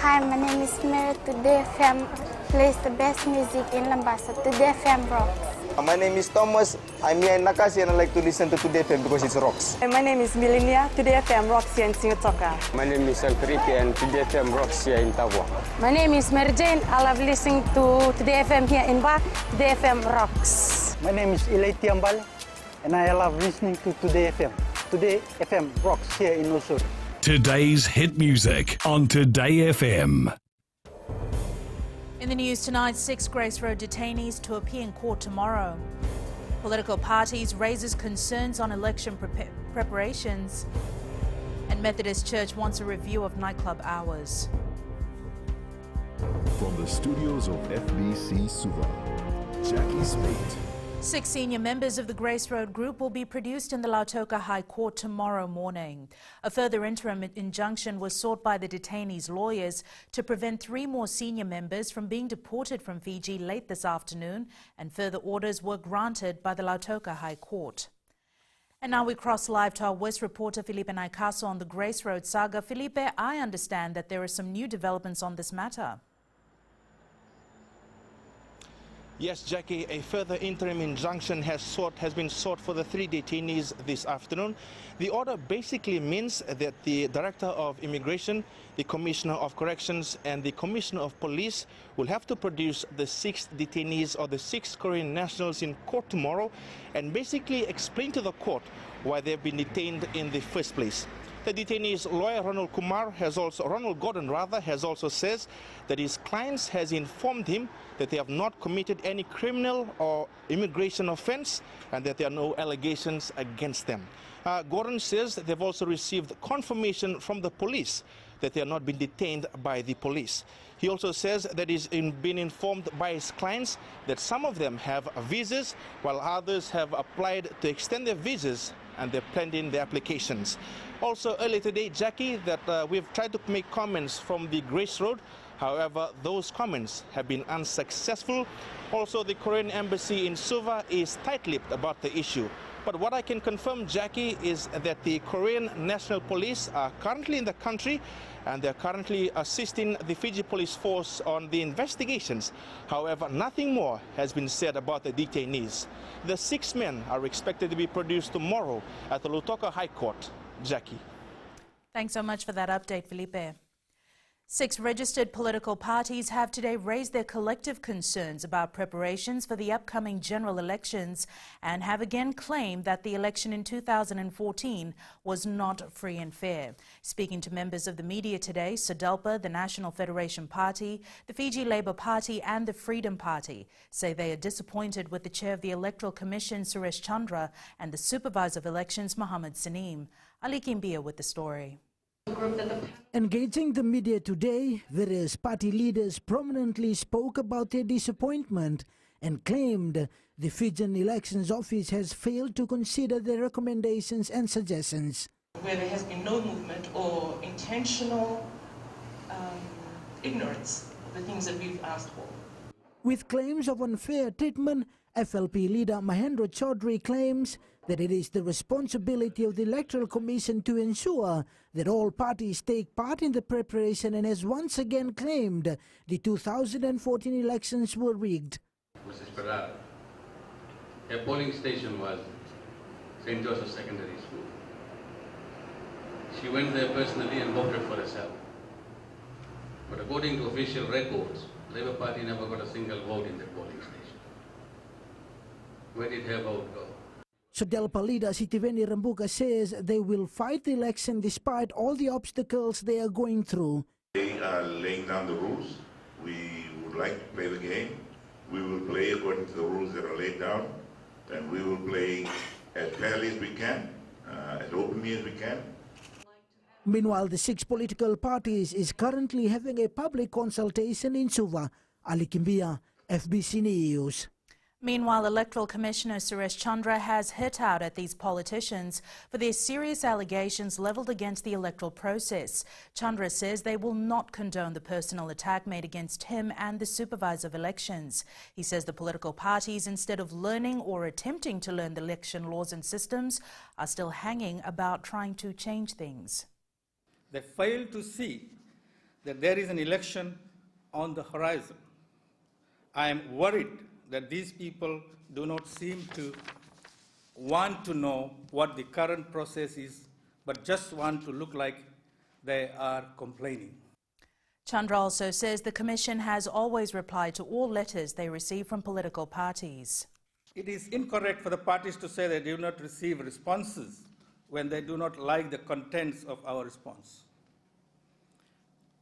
Hi, my name is Mary. Today FM plays the best music in Lambasa. Today FM rocks. My name is Thomas. I'm here in Nakasi and I like to listen to Today FM because it rocks. My name is Milenia. Today FM rocks here in Singatoka. My name is Alfriti and Today FM rocks here in Tabwa. My name is Mary Jane. I love listening to Today FM here in Ba. Today FM rocks. My name is Ilaiti Ambal and I love listening to Today FM. Today FM rocks here in Osur. Today's hit music on Today FM. In the news tonight, 6 Grace Road detainees to appear in court tomorrow. Political parties raises concerns on election preparations. And Methodist Church wants a review of nightclub hours. From the studios of FBC Suva, Jackie Spate. 6 senior members of the Grace Road Group will be produced in the Lautoka High Court tomorrow morning. A further interim injunction was sought by the detainees' lawyers to prevent 3 more senior members from being deported from Fiji late this afternoon, and further orders were granted by the Lautoka High Court. And now we cross live to our West reporter Felipe Naikaso on the Grace Road saga. Felipe, I understand that there are some new developments on this matter. Yes, Jackie, a further interim injunction has been sought for the 3 detainees this afternoon. The order basically means that the Director of Immigration, the Commissioner of Corrections and the Commissioner of Police will have to produce the 6 detainees or the 6 Korean nationals in court tomorrow and basically explain to the court why they've been detained in the first place. The detainee's lawyer, Ronald Gordon, has also says that his clients has informed him that they have not committed any criminal or immigration offense and that there are no allegations against them. Gordon says that they've also received confirmation from the police that they are not being detained by the police. He also says that he's been informed by his clients that some of them have visas while others have applied to extend their visas and they're pending their applications. Also earlier today, Jackie, that we've tried to make comments from the Grace Road. However, those comments have been unsuccessful. Also, the Korean embassy in Suva is tight-lipped about the issue. But what I can confirm, Jackie, is that the Korean National Police are currently in the country and they're currently assisting the Fiji Police Force on the investigations. However, nothing more has been said about the detainees. The 6 men are expected to be produced tomorrow at the Lautoka High Court. Jackie. Thanks so much for that update, Felipe. 6 registered political parties have today raised their collective concerns about preparations for the upcoming general elections and have again claimed that the election in 2014 was not free and fair. Speaking to members of the media today, SODELPA, the National Federation Party, the Fiji Labour Party and the Freedom Party say they are disappointed with the chair of the Electoral Commission, Suresh Chandra, and the Supervisor of Elections, Mohammed Saneem. Ali Kimbia with the story. Engaging the media today, various party leaders prominently spoke about their disappointment and claimed the Fijian Elections Office has failed to consider their recommendations and suggestions. Where there has been no movement or intentional ignorance of the things that we've asked for. With claims of unfair treatment, FLP leader Mahendra Chaudhry claims that it is the responsibility of the Electoral Commission to ensure that all parties take part in the preparation and has once again claimed the 2014 elections were rigged. Mrs. Pereira, a polling station was St. Joseph Secondary School. She went there personally and voted for herself. But according to official records, Labour Party never got a single vote in the polling station. Where did her vote go? SODELPA leader Sitiveni Rambuka says they will fight the election despite all the obstacles they are going through. They are laying down the rules. We would like to play the game. We will play according to the rules that are laid down, and we will play as fairly as we can, as openly as we can. Meanwhile, the 6 political parties is currently having a public consultation in Suva. Ali Kimbia, FBC News. Meanwhile, Electoral Commissioner Suresh Chandra has hit out at these politicians for their serious allegations levelled against the electoral process. Chandra says they will not condone the personal attack made against him and the Supervisor of Elections. He says the political parties, instead of learning or attempting to learn the election laws and systems, are still hanging about trying to change things. They fail to see that there is an election on the horizon. I am worried that these people do not seem to want to know what the current process is, but just want to look like they are complaining. Chandra also says the Commission has always replied to all letters they receive from political parties. It is incorrect for the parties to say they do not receive responses when they do not like the contents of our response.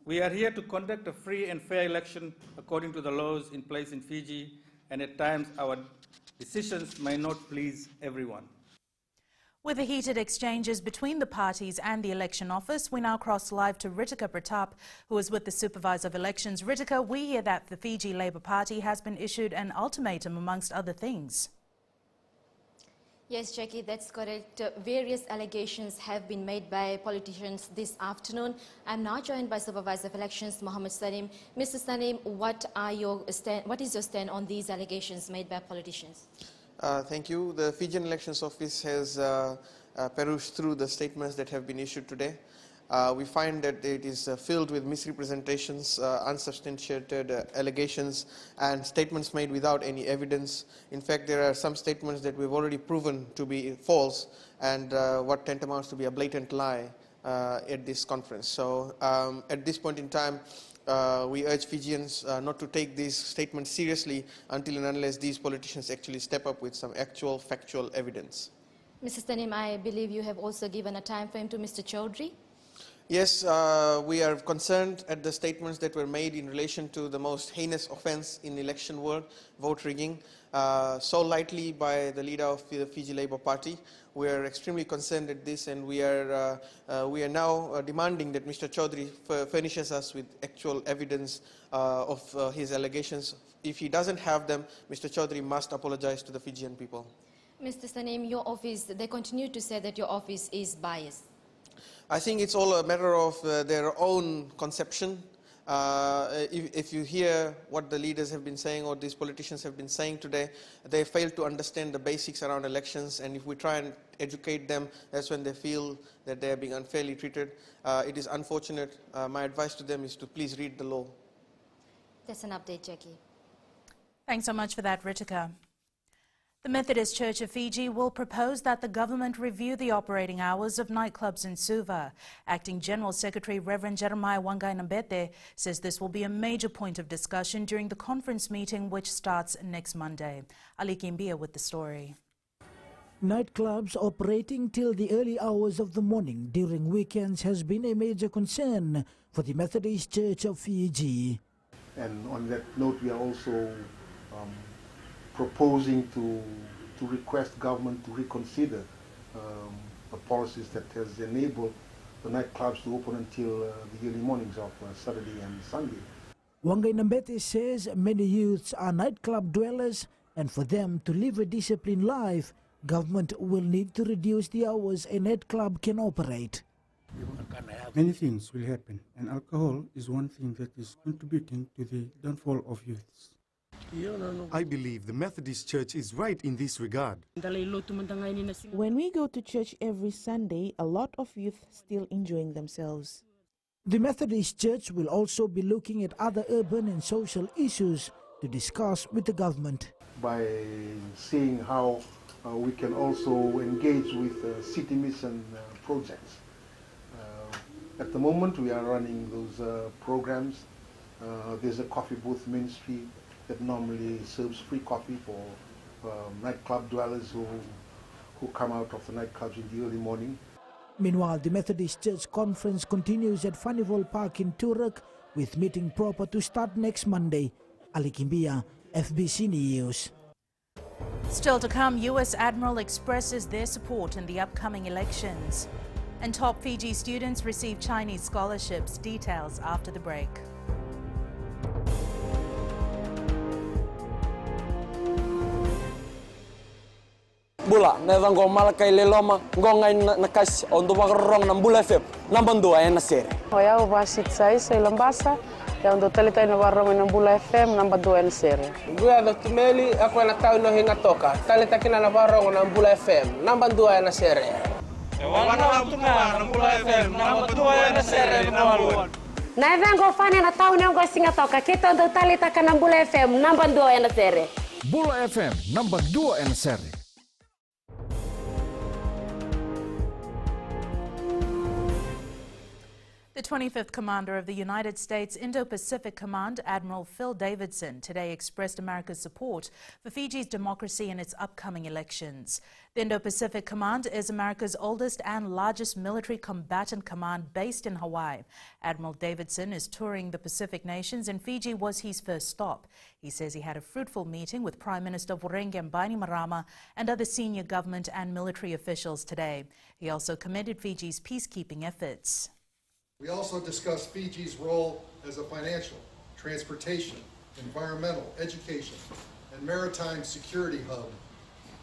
We are here to conduct a free and fair election according to the laws in place in Fiji, and at times our decisions may not please everyone. With the heated exchanges between the parties and the election office, we now cross live to Ritika Pratap, who is with the Supervisor of Elections. Ritika, we hear that the Fiji Labour Party has been issued an ultimatum amongst other things. Yes, Jackie, that's correct. Various allegations have been made by politicians this afternoon. I'm now joined by Supervisor of Elections, Mohammed Salim. Mr. Salim, what is your stand on these allegations made by politicians? Thank you. The Fijian Elections Office has perused through the statements that have been issued today. We find that it is filled with misrepresentations, unsubstantiated allegations, and statements made without any evidence. In fact, there are some statements that we've already proven to be false and what tantamounts to be a blatant lie at this conference. So at this point in time, we urge Fijians not to take these statements seriously until and unless these politicians actually step up with some actual factual evidence. Mr. Salim, I believe you have also given a time frame to Mr. Chaudhry. Yes, we are concerned at the statements that were made in relation to the most heinous offense in the election world, vote rigging, so lightly by the leader of the Fiji Labour Party. We are extremely concerned at this, and we are now demanding that Mr. Chaudhry furnishes us with actual evidence of his allegations. If he doesn't have them, Mr. Chaudhry must apologize to the Fijian people. Mr. Salim, your office, they continue to say that your office is biased. I think it's all a matter of their own conception. If you hear what the leaders have been saying or these politicians have been saying today, they fail to understand the basics around elections, and if we try and educate them, that's when they feel that they are being unfairly treated. It is unfortunate. My advice to them is to please read the law. That's an update, Jackie. Thanks so much for that, Ritika. The Methodist Church of Fiji will propose that the government review the operating hours of nightclubs in Suva. Acting General Secretary Reverend Jeremiah Wangai-Nambete says this will be a major point of discussion during the conference meeting, which starts next Monday. Ali Kimbia with the story. Nightclubs operating till the early hours of the morning during weekends has been a major concern for the Methodist Church of Fiji. And on that note, we are also proposing to request government to reconsider the policies that has enabled the nightclubs to open until the early mornings of Saturday and Sunday. Wangai-Nambete says many youths are nightclub dwellers, and for them to live a disciplined life, government will need to reduce the hours a nightclub can operate. Many things will happen, and alcohol is one thing that is contributing to the downfall of youths. I believe the Methodist Church is right in this regard. When we go to church every Sunday, a lot of youth still enjoying themselves. The Methodist Church will also be looking at other urban and social issues to discuss with the government. By seeing how we can also engage with city mission projects. At the moment we are running those programs. There's a coffee booth ministry that normally serves free coffee for nightclub dwellers who come out of the nightclubs in the early morning. Meanwhile, the Methodist Church conference continues at Funival Park in Turek, with meeting proper to start next Monday. Ali Kimbia, FBC News. Still to come, US Admiral expresses their support in the upcoming elections. And top Fiji students receive Chinese scholarships. Details after the break. Bula neva ngo malakai leloma ngo ngai nakas ondo bagrong nam bula fep nambang dua ya nasere hoya ubasit sai lambasa ya ondo teleta na barong nam bula fm namba dua ya nasere gua do kimeli ako na tao no hinga toka taleta kina na barong nam bula fm nambang dua ya nasere wana tunga nam bula fm namba dua ya nasere nawaluan Na vengo fane na tahu nengo singatoka kita untuk talita kana Bula FM number 2 na sere. Bula FM number 2 na sere. The 25th Commander of the United States Indo-Pacific Command, Admiral Phil Davidson, today expressed America's support for Fiji's democracy in its upcoming elections. The Indo-Pacific Command is America's oldest and largest military combatant command based in Hawaii. Admiral Davidson is touring the Pacific nations, and Fiji was his first stop. He says he had a fruitful meeting with Prime Minister Vorengen Bainimarama and other senior government and military officials today. He also commended Fiji's peacekeeping efforts. We also discussed Fiji's role as a financial, transportation, environmental, education, and maritime security hub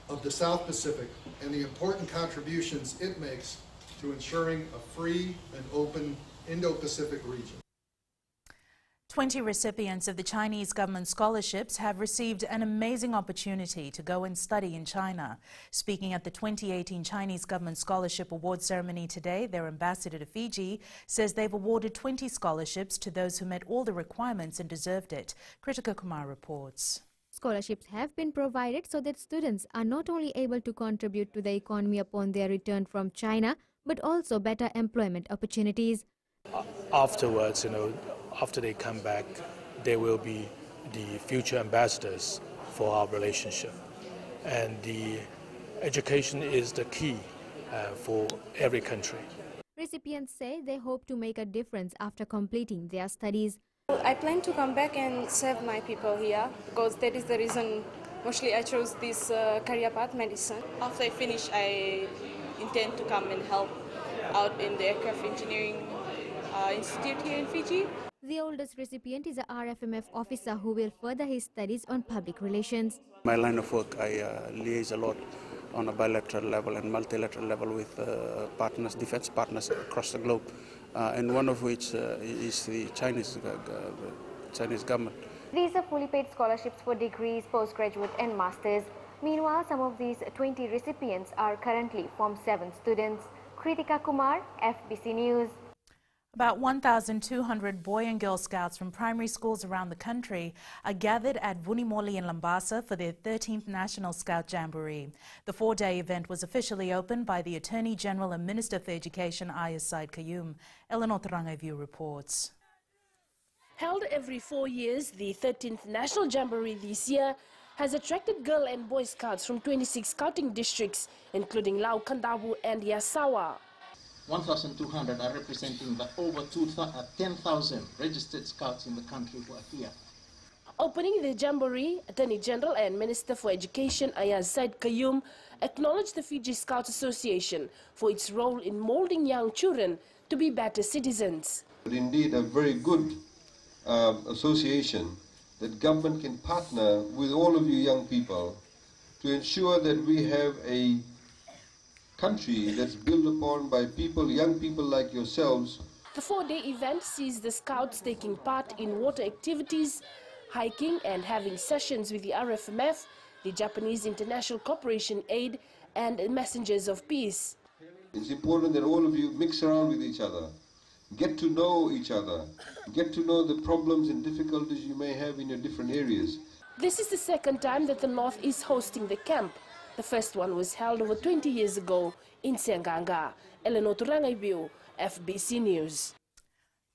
of the South Pacific and the important contributions it makes to ensuring a free and open Indo-Pacific region. 20 recipients of the Chinese government scholarships have received an amazing opportunity to go and study in China. Speaking at the 2018 Chinese government scholarship award ceremony today, their ambassador to Fiji says they've awarded 20 scholarships to those who met all the requirements and deserved it. Kritika Kumar reports. Scholarships have been provided so that students are not only able to contribute to the economy upon their return from China, but also better employment opportunities. Afterwards, after they come back, they will be the future ambassadors for our relationship. And the education is the key for every country. Recipients say they hope to make a difference after completing their studies. I plan to come back and serve my people here because that is the reason mostly I chose this career path, medicine. After I finish, I intend to come and help out in the aircraft engineering institute here in Fiji. The oldest recipient is a RFMF officer who will further his studies on public relations. My line of work, I liaise a lot on a bilateral level and multilateral level with partners, defense partners across the globe, and one of which is the Chinese government. These are fully paid scholarships for degrees, postgraduate and masters. Meanwhile, some of these 20 recipients are currently Form 7 students. Kritika Kumar, FBC News. About 1,200 boy and girl scouts from primary schools around the country are gathered at Vunimoli in Lambasa for their 13th National Scout Jamboree. The 4-day event was officially opened by the Attorney General and Minister for Education, Ayaz Said Kayum. Eleanor Tarangaview reports. Held every 4 years, the 13th National Jamboree this year has attracted girl and boy scouts from 26 scouting districts, including Lau Kandabu and Yasawa. 1,200 are representing the over 10,000 registered scouts in the country who are here. Opening the Jamboree, Attorney General and Minister for Education Ayaz Said Kayum acknowledged the Fiji Scouts Association for its role in molding young children to be better citizens. Indeed, a very good association that government can partner with all of you young people to ensure that we have a country that's built upon by people, young people like yourselves. The 4-day event sees the scouts taking part in water activities, hiking and having sessions with the RFMF, the Japanese International Cooperation Aid and Messengers of Peace. It's important that all of you mix around with each other, get to know each other, get to know the problems and difficulties you may have in your different areas. This is the second time that the North is hosting the camp. The first one was held over 20 years ago in Senganga. Eleanor Turangaibiu, FBC News.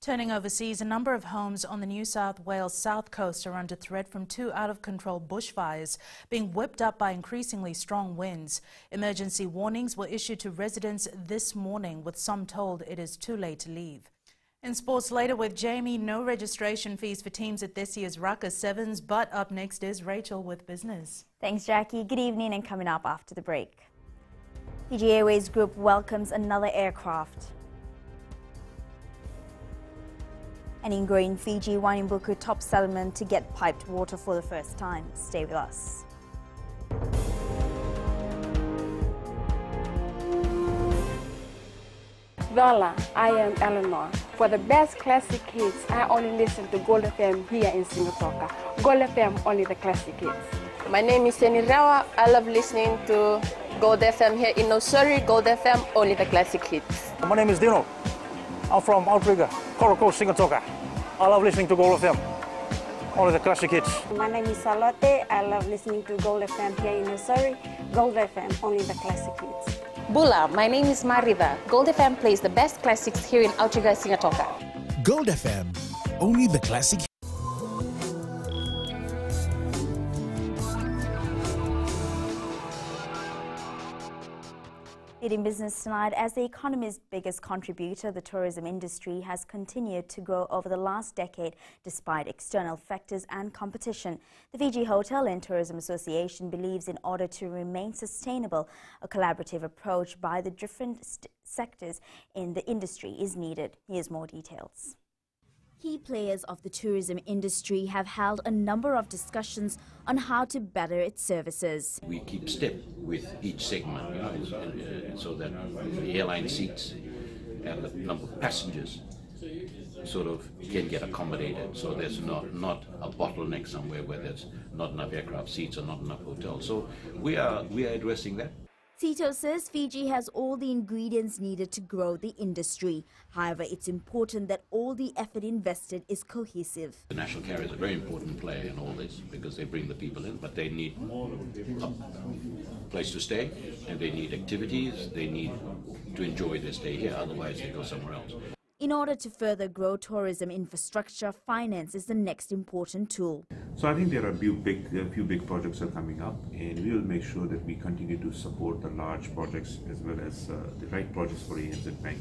Turning overseas, a number of homes on the New South Wales south coast are under threat from 2 out-of-control bushfires being whipped up by increasingly strong winds. Emergency warnings were issued to residents this morning, with some told it is too late to leave. In sports later with Jamie, no registration fees for teams at this year's Rucker Sevens, but up next is Rachel with business. Thanks, Jackie. Good evening, and coming up after the break. Fiji Airways Group welcomes another aircraft. And in growing Fiji, Wanimbuku top settlement to get piped water for the first time. Stay with us. Voila, I am Eleanor. For the best classic hits, I only listen to Gold FM here in Singapore. Gold FM, only the classic hits. My name is Yeni Rawa. I love listening to Gold FM here in Nosuri. Gold FM, only the classic hits. My name is Dino. I'm from Outrigger. Koroko Singatoka. I love listening to Gold FM. Only the classic hits. My name is Salote. I love listening to Gold FM here in Surrey. Gold FM, only the classic hits. Bula, my name is Marida. Gold FM plays the best classics here in Aotearoa, Singatoka. Gold FM, only the classic. In business tonight, as the economy's biggest contributor, the tourism industry has continued to grow over the last decade despite external factors and competition. The Fiji Hotel and Tourism Association believes in order to remain sustainable, a collaborative approach by the different sectors in the industry is needed. Here's more details. Key players of the tourism industry have held a number of discussions on how to better its services. We keep step with each segment, you know, so that the airline seats and the number of passengers sort of can get accommodated, so there's not a bottleneck somewhere where there's not enough aircraft seats or not enough hotels. So we are addressing that. Tito says Fiji has all the ingredients needed to grow the industry. However, it's important that all the effort invested is cohesive. The national carriers are a very important player in all this because they bring the people in, but they need a place to stay and they need activities, they need to enjoy their stay here, otherwise they go somewhere else. In order to further grow tourism infrastructure, finance is the next important tool. So I think there are a few big projects are coming up, and we will make sure that we continue to support the large projects as well as the right projects for ANZ Bank,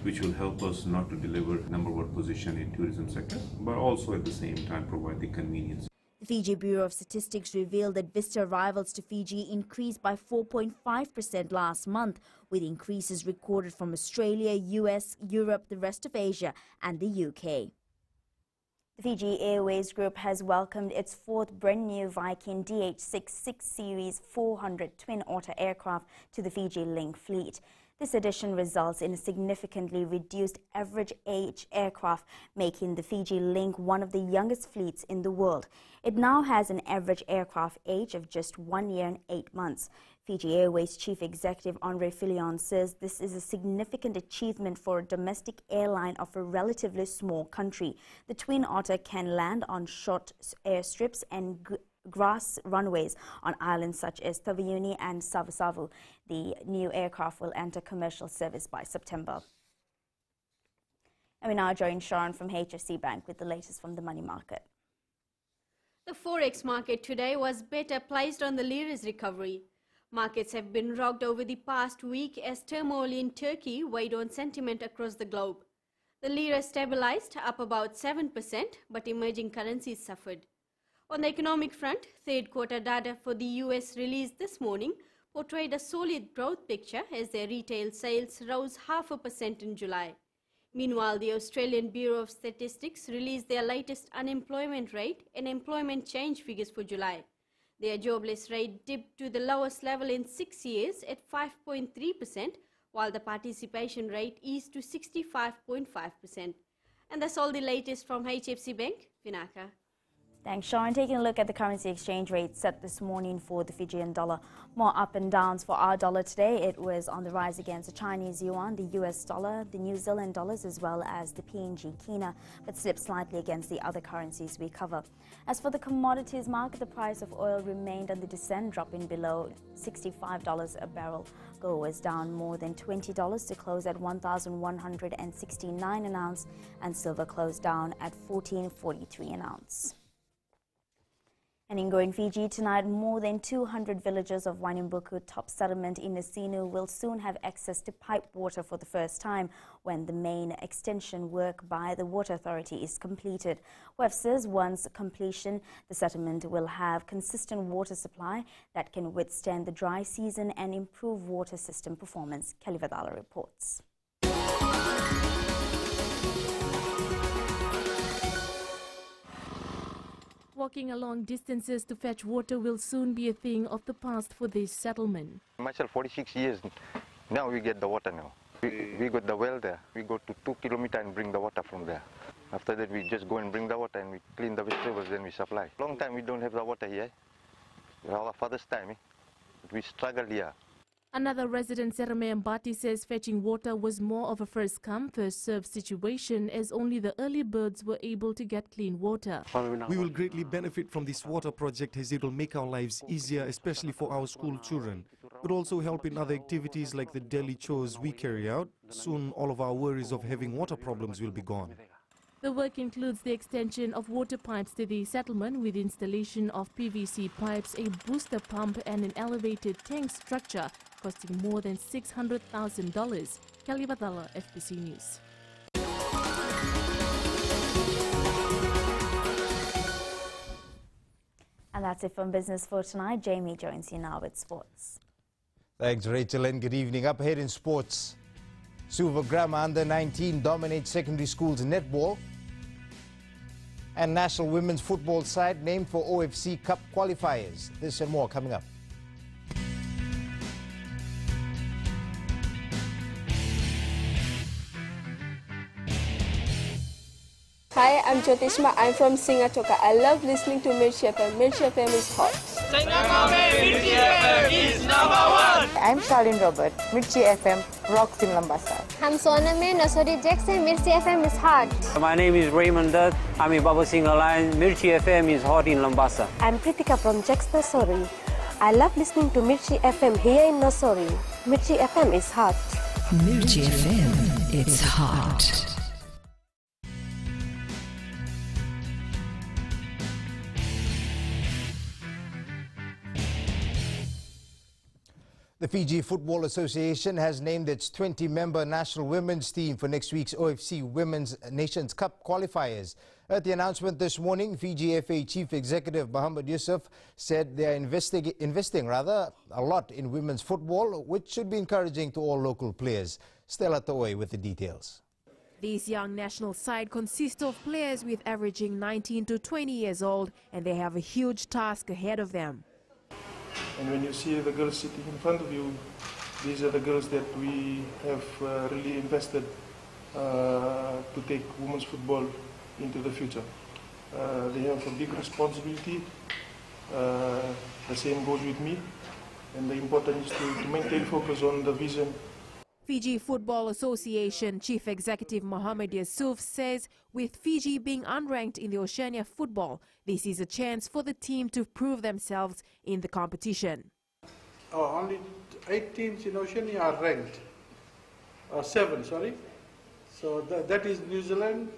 which will help us not to deliver number one position in tourism sector, but also at the same time provide the convenience. The Fiji Bureau of Statistics revealed that visitor arrivals to Fiji increased by 4.5% last month, with increases recorded from Australia, US, Europe, the rest of Asia and the UK. The Fiji Airways Group has welcomed its fourth brand-new Viking DH66 Series 400 twin-otter aircraft to the Fiji Link fleet. This addition results in a significantly reduced average age aircraft, making the Fiji Link one of the youngest fleets in the world. It now has an average aircraft age of just 1 year and 8 months. Fiji Airways Chief Executive Andre Filion says this is a significant achievement for a domestic airline of a relatively small country. The Twin Otter can land on short airstrips and grass runways on islands such as Taveuni and Savasavu. The new aircraft will enter commercial service by September. And we now join Sharon from HFC Bank with the latest from the money market. The Forex market today was better placed on the lira's recovery. Markets have been rocked over the past week as turmoil in Turkey weighed on sentiment across the globe. The lira stabilized, up about 7%, but emerging currencies suffered. On the economic front, third quarter data for the US released this morning portrayed a solid growth picture as their retail sales rose 0.5% in July. Meanwhile, the Australian Bureau of Statistics released their latest unemployment rate and employment change figures for July. Their jobless rate dipped to the lowest level in 6 years at 5.3%, while the participation rate eased to 65.5%. And that's all the latest from HFC Bank, Vinaka. Thanks, Sharon. Taking a look at the currency exchange rate set this morning for the Fijian dollar. More up and downs for our dollar today. It was on the rise against the Chinese yuan, the US dollar, the New Zealand dollars, as well as the PNG Kina, but slipped slightly against the other currencies we cover. As for the commodities market, the price of oil remained on the descent, dropping below $65 a barrel. Gold was down more than $20 to close at $1,169 an ounce, and silver closed down at $14.43 an ounce. And in Fiji tonight, more than 200 villagers of Wanimbuku top settlement in Nasinu will soon have access to piped water for the first time when the main extension work by the Water Authority is completed. WEF says once completion, the settlement will have consistent water supply that can withstand the dry season and improve water system performance. Kelly Vadala reports. Walking along distances to fetch water will soon be a thing of the past for this settlement. Myself, 46 years, now we get the water now. We got the well there. We go to 2 kilometers and bring the water from there. After that, we just go and bring the water and we clean the vegetables, then we supply. Long time we don't have the water here. Our father's time, we struggle here. Another resident, Serame Mbati, says fetching water was more of a first-come, first-served situation as only the early birds were able to get clean water. We will greatly benefit from this water project as it will make our lives easier, especially for our school children. It will also help in other activities like the daily chores we carry out. Soon all of our worries of having water problems will be gone. The work includes the extension of water pipes to the settlement with installation of PVC pipes, a booster pump and an elevated tank structure costing more than $600,000. Kelly Batala, FBC News. And that's it from Business for tonight. Jamie joins you now with sports. Thanks, Rachel, and good evening. Up ahead in sports, Suva under 19 dominates secondary schools netball. And national women's football side named for OFC Cup qualifiers. This and more coming up. Hi, I'm Jyotishma. I'm from Singatoka. I love listening to Mirchi FM. Mirchi FM is hot. Mirchi FM is #1. I'm Charlene Robert. Mirchi FM rocks in Lambasa. I'm Soname Nasori Jackson. Mirchi FM is hot. My name is Raymond Dutt. I'm in Baba Singh Alliance. Mirchi FM is hot in Lambasa. I'm Pritika from Jax Nasori. I love listening to Mirchi FM here in Nasori. Mirchi FM is hot. Mirchi FM, it's hot. The Fiji Football Association has named its 20-member national women's team for next week's OFC Women's Nations Cup qualifiers. At the announcement this morning, Fiji FA Chief Executive Muhammad Yusuf said they are investing a lot in women's football, which should be encouraging to all local players. Stella To'oi with the details. This young national side consists of players with averaging 19 to 20 years old, and they have a huge task ahead of them. And when you see the girls sitting in front of you, these are the girls that we have really invested to take women's football into the future. They have a big responsibility. The same goes with me. And the important is to maintain focus on the vision. Fiji Football Association Chief Executive Mohamed Yusuf says with Fiji being unranked in the Oceania football, this is a chance for the team to prove themselves in the competition. Only 8 teams in Oceania are ranked, 7, sorry. So that is New Zealand,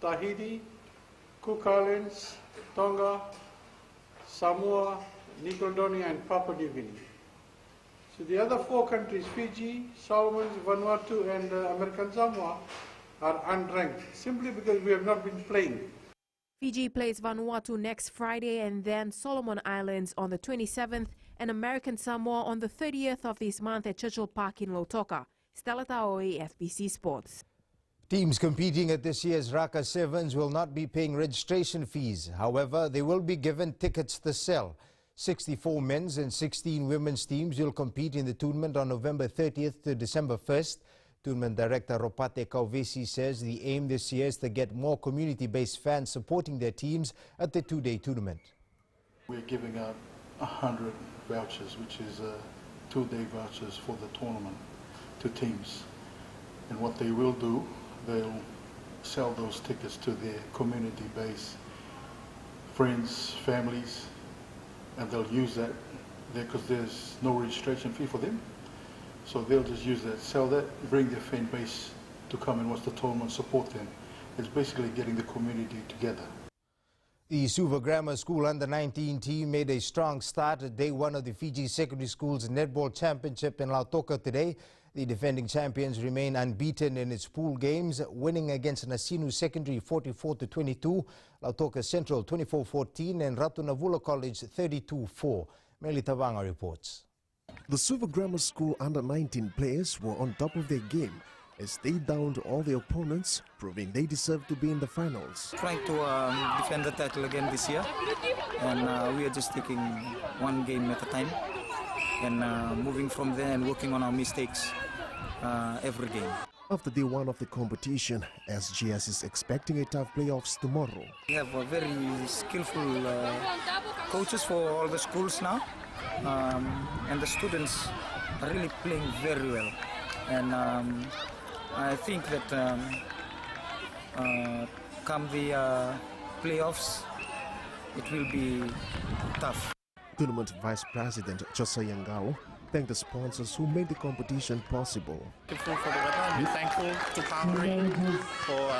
Tahiti, Cook Islands, Tonga, Samoa, New Caledonia and Papua New Guinea. So the other 4 countries, Fiji, Solomons, Vanuatu and American Samoa, are unranked, simply because we have not been playing. Fiji plays Vanuatu next Friday and then Solomon Islands on the 27th and American Samoa on the 30th of this month at Churchill Park in Lautoka. Stella Taoi, FBC Sports. Teams competing at this year's Raka Sevens will not be paying registration fees. However, they will be given tickets to sell. 64 men's and 16 women's teams will compete in the tournament on November 30th to December 1st. Tournament director Ropate Kauvesi says the aim this year is to get more community-based fans supporting their teams at the 2-day tournament. We're giving out 100 vouchers, which is 2-day vouchers for the tournament to teams. And what they will do, they'll sell those tickets to their community-based friends, families, and they'll use that there because there's no registration fee for them. So they'll just use that, sell that, bring their fan base to come and watch the tournament, support them. It's basically getting the community together. The Suva Grammar School Under-19 team made a strong start at day 1 of the Fiji Secondary Schools Netball Championship in Lautoka today. The defending champions remain unbeaten in its pool games, winning against Nasinu Secondary 44-22, Lautoka Central 24-14 and Ratunavula College 32-4. Meli Tavanga reports. The Suva Grammar School Under-19 players were on top of their game as they downed all their opponents, proving they deserve to be in the finals. Trying to defend the title again this year, and we are just taking one game at a time and moving from there and working on our mistakes every game. After day 1 of the competition, SGS is expecting a tough playoffs tomorrow. We have a very skillful coaches for all the schools now, and the students are really playing very well. And I think that come the playoffs, it will be tough. Tournament Vice President Jose Yangao thanked the sponsors who made the competition possible. Thankful for the weather. We're thankful to Jamboree for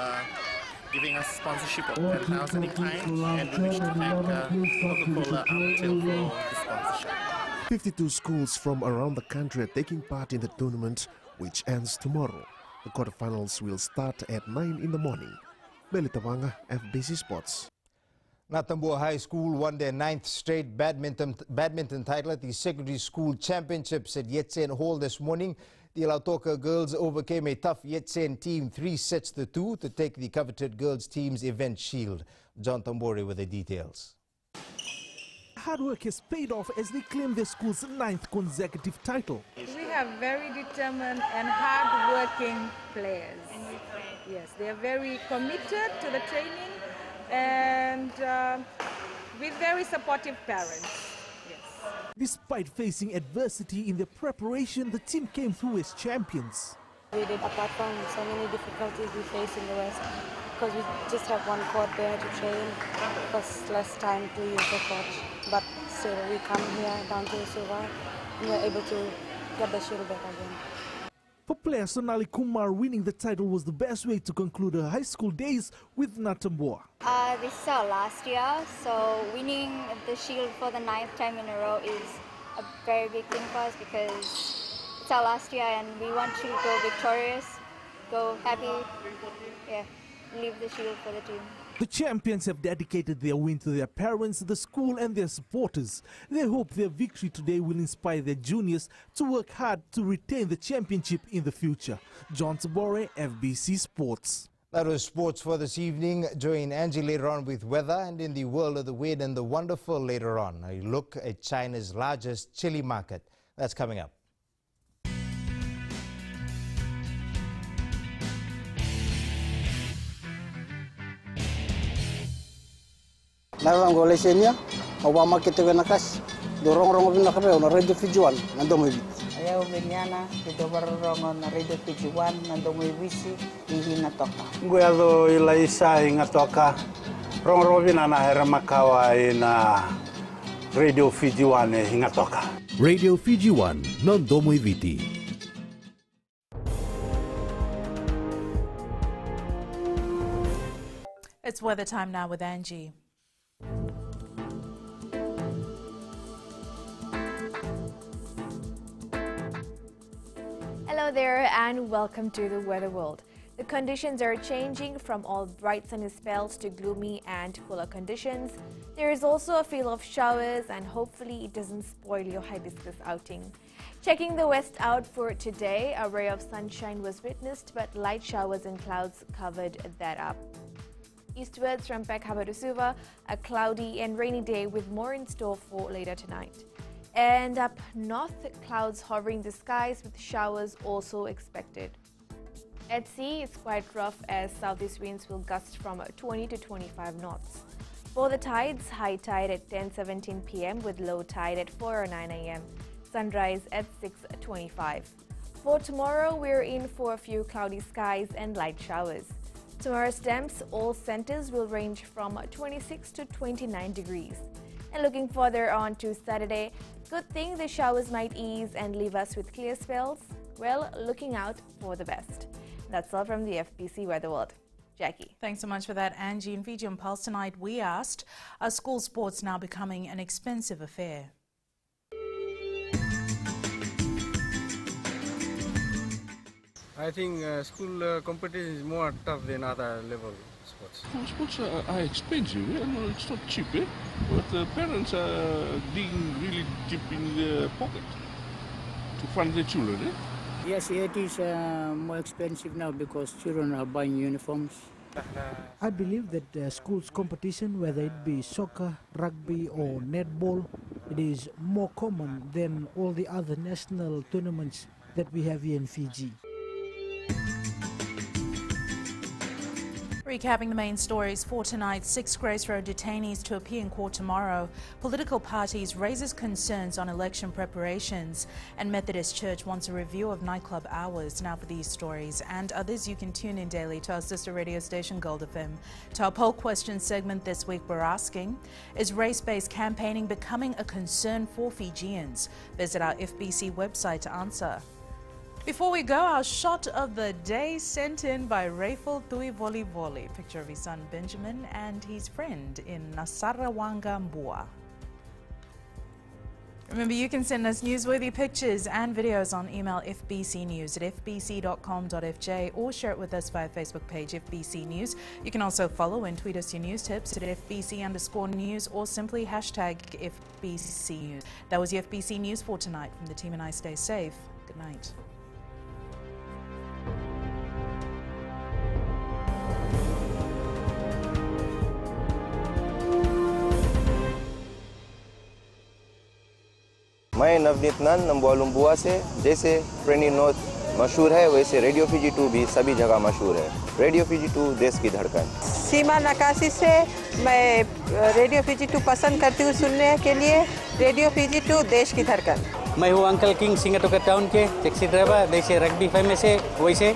giving us sponsorship of 10,000 in kind, and we wish to thank Coca-Cola Until for the sponsorship. 52 schools from around the country are taking part in the tournament, which ends tomorrow. The quarterfinals will start at 9 in the morning. Beli Tawanga, FBC Sports. Natambua High School won their 9th straight badminton title at the Secondary School Championships at Yetsen Hall this morning. The Lautoka girls overcame a tough Yetsen team 3-2 to take the coveted girls team's event shield. John Tambore with the details. Hard work has paid off as they claim their school's 9th consecutive title. We have very determined and hard-working players. Yes, they are very committed to the training and with very supportive parents. Yes. Despite facing adversity in their preparation, the team came through as champions. We did, apart from so many difficulties we face in the West, because we just have one court there to train, because less time to use the court. But still, we come here down to Suva, and we are able to get the shield back again. For player Sonali Kumar, winning the title was the best way to conclude her high school days with Natambua. This is our last year, so winning the shield for the 9th time in a row is a very big thing for us because it's our last year and we want to go victorious, go happy, yeah, leave the shield for the team. The champions have dedicated their win to their parents, the school and their supporters. They hope their victory today will inspire their juniors to work hard to retain the championship in the future. John Tabore, FBC Sports. That was sports for this evening. Join Angie later on with weather, and in the world of the weird and the wonderful later on, a look at China's largest chili market. That's coming up. Narang gole senya, Obama kita nakas, dorong na kape on radio Fijuan, nandong may ayaw benyana, kita barong on radio Fijuan, nandong may bisi, hindi natoka. Guado ilaisa ingatoka, rong na heramakawa ina radio Fijuan hingatoka. Radio Fijuan, nandong may viti. It's weather time now with Angie. Hello there and welcome to the Weather World. The conditions are changing from all bright sunny spells to gloomy and cooler conditions. There is also a feel of showers and hopefully it doesn't spoil your hibiscus outing. Checking the west out for today, a ray of sunshine was witnessed but light showers and clouds covered that up. Eastwards from Pekhaba to Suva, a cloudy and rainy day with more in store for later tonight. And up north, clouds hovering the skies with showers also expected. At sea, it's quite rough as southeast winds will gust from 20 to 25 knots. For the tides, high tide at 10:17 p.m. with low tide at 4:09 a.m. Sunrise at 6:25. For tomorrow, we're in for a few cloudy skies and light showers. Tomorrow's temps, all centers will range from 26 to 29 degrees. And looking further on to Saturday, good thing the showers might ease and leave us with clear spells. Well, looking out for the best. That's all from the FBC Weather World. Jackie. Thanks so much for that, Angie. In Fiji and Pulse tonight, we asked, are school sports now becoming an expensive affair? I think school competition is more tough than other level sports. Sports are expensive, it's not cheap, but the parents are digging really deep in their pocket to fund their children. Yes, it is more expensive now because children are buying uniforms. I believe that schools competition, whether it be soccer, rugby or netball, it is more common than all the other national tournaments that we have here in Fiji. Recapping the main stories for tonight, 6 Grace Road detainees to appear in court tomorrow. Political parties raises concerns on election preparations, and Methodist Church wants a review of nightclub hours. Now for these stories and others, you can tune in daily to our sister radio station Gold FM. To our poll question segment this week, we're asking, is race-based campaigning becoming a concern for Fijians? Visit our FBC website to answer. Before we go, our shot of the day sent in by Rayful Tui Voli Voli, picture of his son Benjamin and his friend in Nasarawanga, Mbua. Remember, you can send us newsworthy pictures and videos on email fbcnews@fbc.com.fj or share it with us via Facebook page FBC News. You can also follow and tweet us your news tips at FBC_news or simply hashtag FBC News. That was your FBC News for tonight. From the team and I, stay safe. Good night. मैं नवनीत नंद नंबुआ से जैसे प्रेनी note मशहूर है वैसे radio Fiji 2 भी सभी जगह मशहूर है। रेडियो फीजी 2 देश की धड़कन। सीमा नकाशी से मैं रेडियो फीजी 2 पसंद करती हूँ सुनने के लिए। रेडियो फीजी 2 देश की धड़कन। मैं हूँ अंकल किंग सिंगाटोका टाउन के टैक्सी ड्राइवर। जैसे रग्बी फेमस है वैसे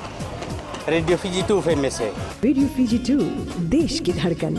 रेडियो फीजी 2 फेमस है। रेडियो फीजी 2 देश की धड़कन।